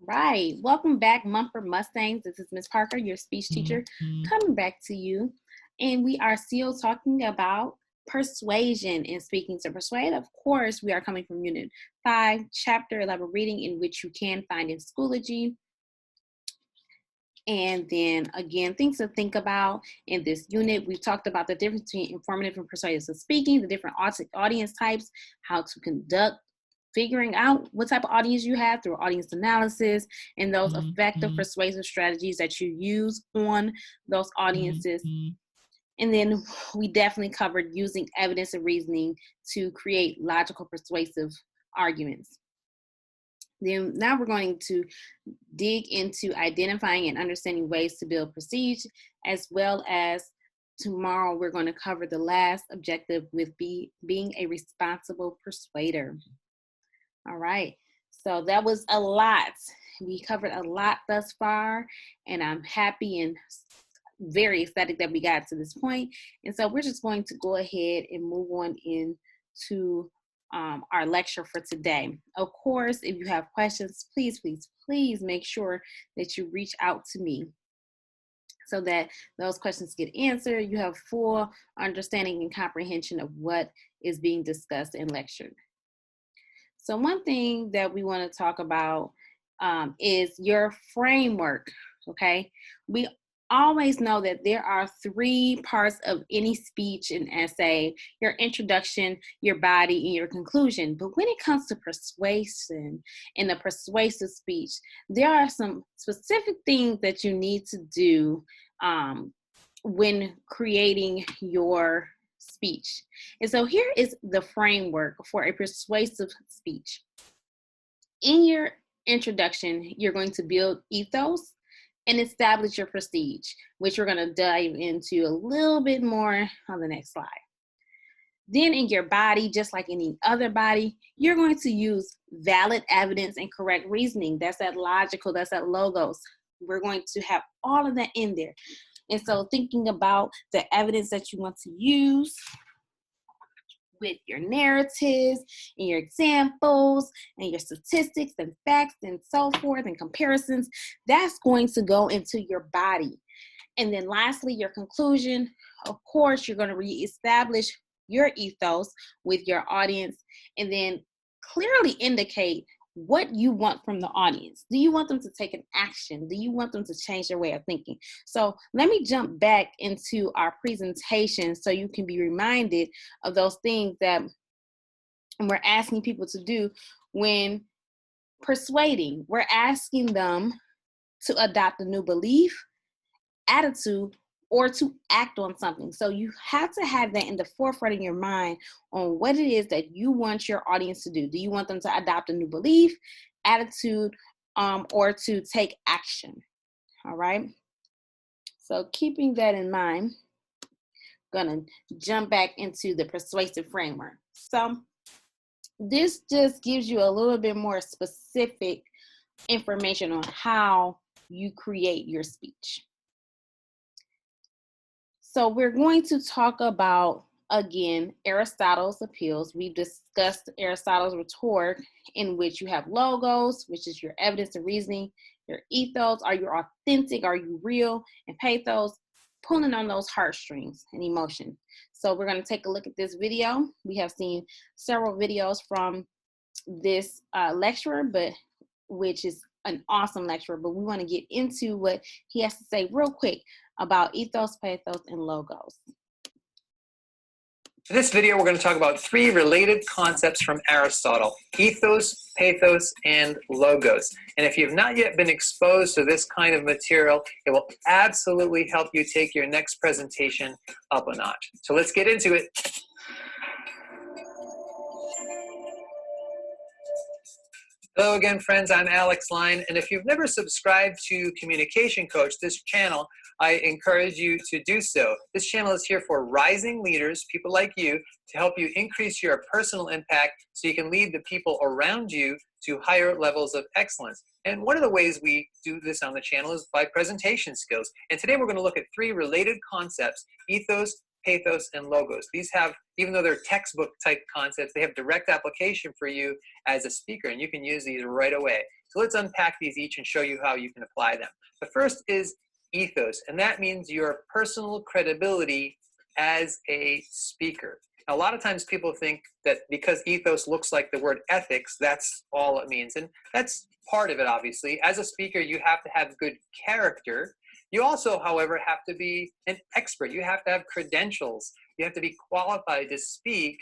Right. Welcome back, Mumford Mustangs. This is Miss Parker, your speech teacher, coming back to you. And we are still talking about persuasion and speaking to persuade. Of course, we are coming from Unit 5, Chapter 11 reading, in which you can find in Schoology. And then again, things to think about in this unit. We've talked about the difference between informative and persuasive speaking, the different audience types, how to conduct, figuring out what type of audience you have through audience analysis, and those effective persuasive strategies that you use on those audiences. And then we definitely covered using evidence and reasoning to create logical persuasive arguments. Then now we're going to dig into identifying and understanding ways to build prestige, as well as tomorrow we're going to cover the last objective with being a responsible persuader. All right, so that was a lot. We covered a lot thus far, and I'm happy and very ecstatic that we got to this point. And so we're just going to go ahead and move on into our lecture for today. Of course, if you have questions, please make sure that you reach out to me so that those questions get answered. You have full understanding and comprehension of what is being discussed and lectured. So one thing that we want to talk about is your framework, okay? We always know that there are 3 parts of any speech and essay: your introduction, your body, and your conclusion. But when it comes to persuasion and the persuasive speech, there are some specific things that you need to do when creating your speech. And so here is the framework for a persuasive speech. In your introduction, you're going to build ethos and establish your prestige, which we're going to dive into a little bit more on the next slide. Then in your body, just like any other body, you're going to use valid evidence and correct reasoning. That's that logical, that's that logos. We're going to have all of that in there. And so thinking about the evidence that you want to use with your narratives and your examples and your statistics and facts and so forth and comparisons, that's going to go into your body. And then lastly, your conclusion. Of course, you're going to reestablish your ethos with your audience and then clearly indicate what you want from the audience. Do you want them to take an action? Do you want them to change their way of thinking? So let me jump back into our presentation so you can be reminded of those things that we're asking people to do when persuading. We're asking them to adopt a new belief, attitude, or to act on something. So you have to have that in the forefront of your mind on what it is that you want your audience to do. Do you want them to adopt a new belief, attitude, or to take action? All right. So keeping that in mind, I'm gonna jump back into the persuasive framework. So this just gives you a little bit more specific information on how you create your speech. So we're going to talk about, again, Aristotle's appeals. We've discussed Aristotle's rhetoric, in which you have logos, which is your evidence and reasoning, your ethos, are you authentic, are you real, and pathos, pulling on those heartstrings and emotion. So we're going to take a look at this video. We have seen several videos from this lecturer, which is an awesome lecturer, but we want to get into what he has to say real quick about ethos, pathos, and logos. In this video, we're going to talk about 3 related concepts from Aristotle: ethos, pathos, and logos. And if you've not yet been exposed to this kind of material, it will absolutely help you take your next presentation up a notch. So let's get into it. Hello again, friends. I'm Alex Line, and if you've never subscribed to Communication Coach, this channel, I encourage you to do so. This channel is here for rising leaders, people like you, to help you increase your personal impact so you can lead the people around you to higher levels of excellence. And one of the ways we do this on the channel is by presentation skills. And today we're going to look at 3 related concepts: ethos, pathos, and logos. These have, even though they're textbook type concepts, they have direct application for you as a speaker, and you can use these right away. So let's unpack these each and show you how you can apply them. The first is ethos, and that means your personal credibility as a speaker. Now, a lot of times people think that because ethos looks like the word ethics, that's all it means. And that's part of it, obviously. As a speaker, you have to have good character. You also, however, have to be an expert. You have to have credentials. You have to be qualified to speak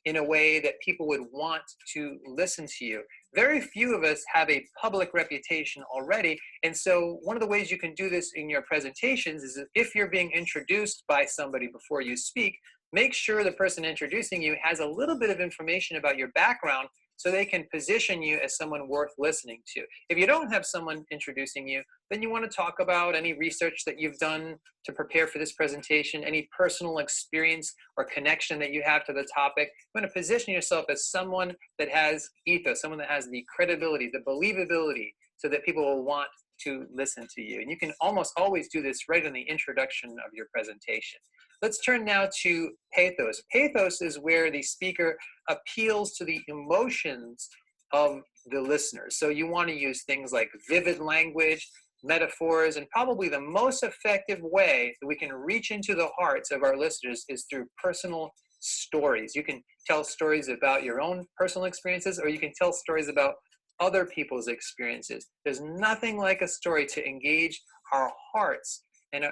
in a way that people would want to listen to you. Very few of us have a public reputation already. And so one of the ways you can do this in your presentations is if you're being introduced by somebody before you speak, make sure the person introducing you has a little bit of information about your background so they can position you as someone worth listening to. If you don't have someone introducing you, then you want to talk about any research that you've done to prepare for this presentation, any personal experience or connection that you have to the topic. You want to position yourself as someone that has ethos, someone that has the credibility, the believability, so that people will want to listen to you. And you can almost always do this right in the introduction of your presentation. Let's turn now to pathos. Pathos is where the speaker appeals to the emotions of the listeners. So you want to use things like vivid language, metaphors, and probably the most effective way that we can reach into the hearts of our listeners is through personal stories. You can tell stories about your own personal experiences, or you can tell stories about other people's experiences. There's nothing like a story to engage our hearts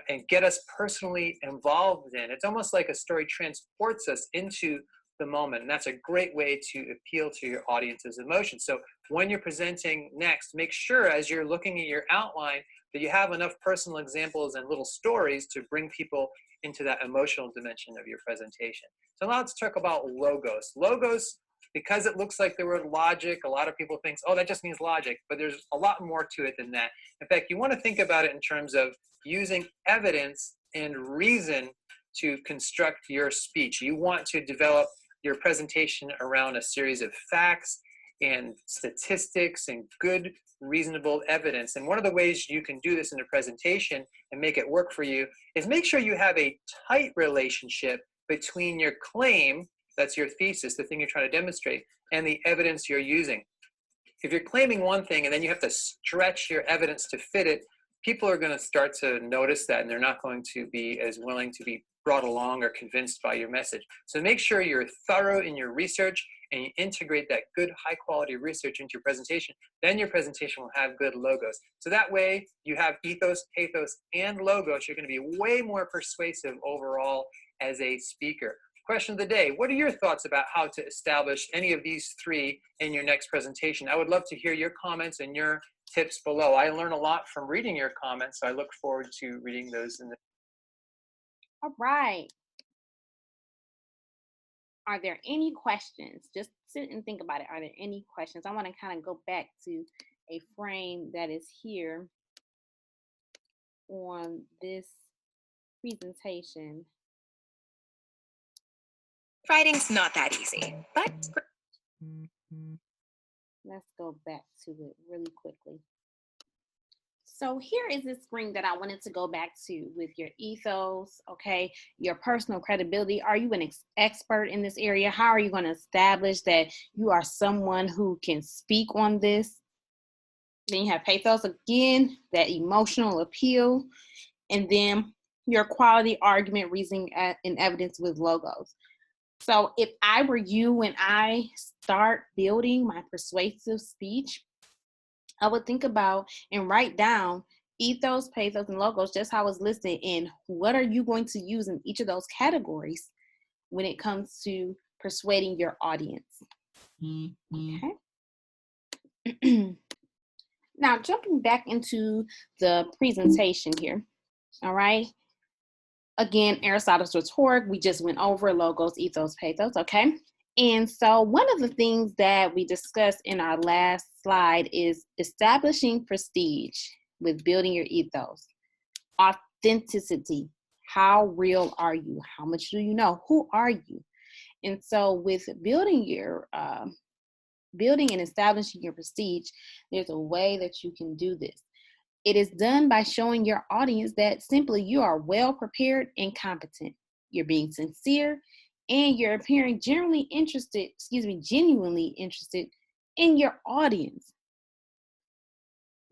and get us personally involved in. It's almost like a story transports us into the moment, and that's a great way to appeal to your audience's emotions. So when you're presenting next, make sure as you're looking at your outline that you have enough personal examples and little stories to bring people into that emotional dimension of your presentation. So now let's talk about logos. Logos, because it looks like the word logic, a lot of people think, oh, that just means logic, but there's a lot more to it than that. In fact, you want to think about it in terms of using evidence and reason to construct your speech. You want to develop your presentation around a series of facts and statistics and good, reasonable evidence. And one of the ways you can do this in a presentation and make it work for you is make sure you have a tight relationship between your claim, that's your thesis, the thing you're trying to demonstrate, and the evidence you're using. If you're claiming one thing and then you have to stretch your evidence to fit it, people are going to start to notice that, and they're not going to be as willing to be brought along or convinced by your message. So make sure you're thorough in your research and you integrate that good high quality research into your presentation. Then your presentation will have good logos. So that way you have ethos, pathos, and logos. You're going to be way more persuasive overall as a speaker. Question of the day: what are your thoughts about how to establish any of these three in your next presentation? I would love to hear your comments and your tips below. I learn a lot from reading your comments, so I look forward to reading those in the. All right. Are there any questions? Just sit and think about it. Are there any questions? I want to kind of go back to a frame that is here on this presentation. Writing's not that easy, but Let's go back to it really quickly. So here is the screen that I wanted to go back to with your ethos, okay, your personal credibility. Are you an expert in this area? How are you going to establish that you are someone who can speak on this? Then you have pathos, again, that emotional appeal, and then your quality argument, reasoning, and evidence with logos. So if I were you, when I start building my persuasive speech, I would think about and write down ethos, pathos, and logos, just how it's listed, and what are you going to use in each of those categories when it comes to persuading your audience. Okay. Now, jumping back into the presentation here, all right? Again, Aristotle's rhetoric, we just went over logos, ethos, pathos, okay? And so one of the things that we discussed in our last slide is establishing prestige with building your ethos. Authenticity. How real are you? How much do you know? Who are you? And so with building your building and establishing your prestige, there's a way that you can do this. It is done by showing your audience that simply you are well prepared and competent. you're being sincere, and you're appearing genuinely interested in your audience.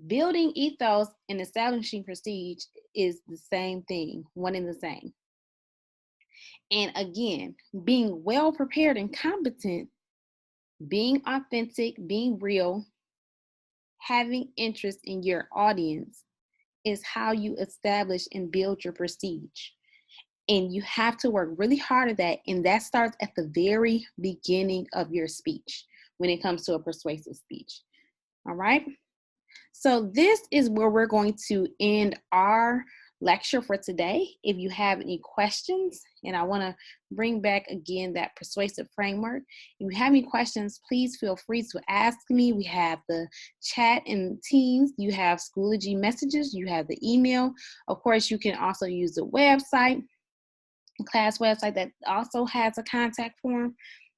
Building ethos and establishing prestige is the same thing, one and the same. And again, being well prepared and competent, being authentic, being real, having interest in your audience is how you establish and build your prestige. And you have to work really hard at that. And that starts at the very beginning of your speech when it comes to a persuasive speech. All right. So this is where we're going to end our lecture for today. If you have any questions, and I want to bring back again that persuasive framework. If you have any questions, please feel free to ask me. We have the chat and Teams. You have Schoology messages. You have the email. Of course, you can also use the website, class website that also has a contact form.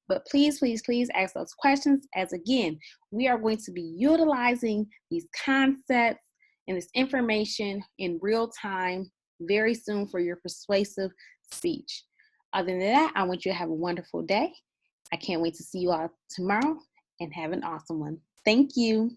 But please, please, please ask those questions, as again, we are going to be utilizing these concepts and this information in real time very soon for your persuasive speech. Other than that, I want you to have a wonderful day. I can't wait to see you all tomorrow, and have an awesome one. Thank you.